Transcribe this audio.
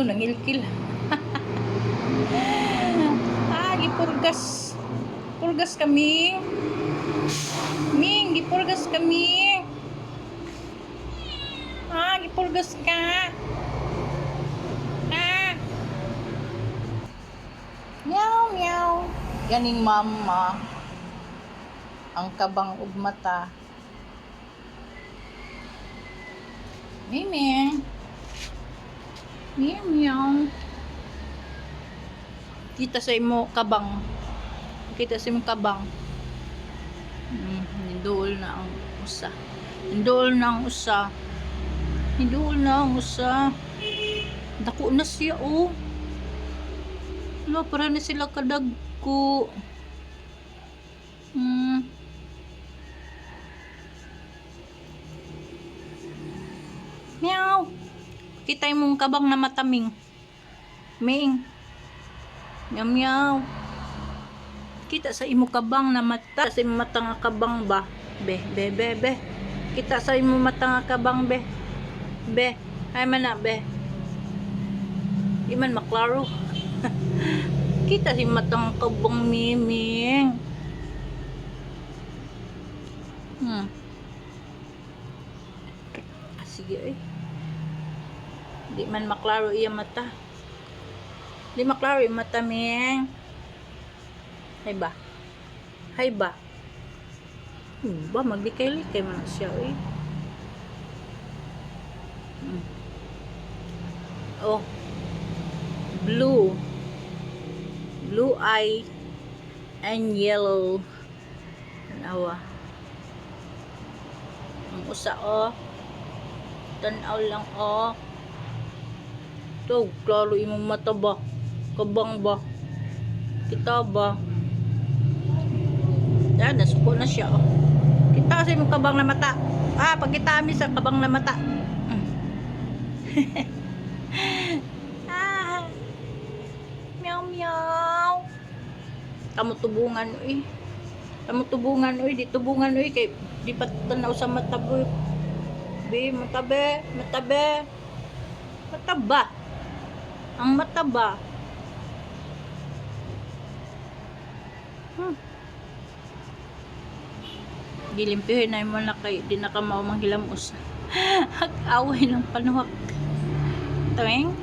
nangilkil. Gipurgas. Purgas kami. Ming, gipurgas kami. Gipurgas ka. Meow, meow. Ganing mama. Ang kabang ug mata. Miming. Meow, meow. Kita sa imo kabang. Kita sa imo kabang. Hinduol na ang usa. Hinduol na ang usa. Hinduol na ang usa. Dako na siya, oh. Wala, para na sila kadagko. Meow. Kita mong kabang na mataming. Ming. Meow, meow. Kita sa imo kabang na mata. Sa imo mata nga kabang ba? Be. Kita sa imo mata nga kabang be. Be. Ay man na be. Di man maklaro. Kita si matang kabang miming. Sige ay. Di man maklaro iya mata. Di maklaro iya mata ming. Hay ba? Hay ba? Ba maglikay-likay man siya eh. Oh. Blue eye and yellow. Tanawa. Ang usa oh. Tanaw lang oh. To, klaro imong mata ba? Kabang ba? Kita ba? Yan, nasuko na siya oh. Kita kasi imong kabang na mata. Pagkita mi sa kabang na mata. Meow meow. Kamu tubungan uy. Di tubungan uy kay di pa tanaw sa mata boy. Be matabe. Mataba. Ang mataba. Gilimpihin na mo na kay di na ka mao manghilamos. Hag-away ng panuwak. Tuwing.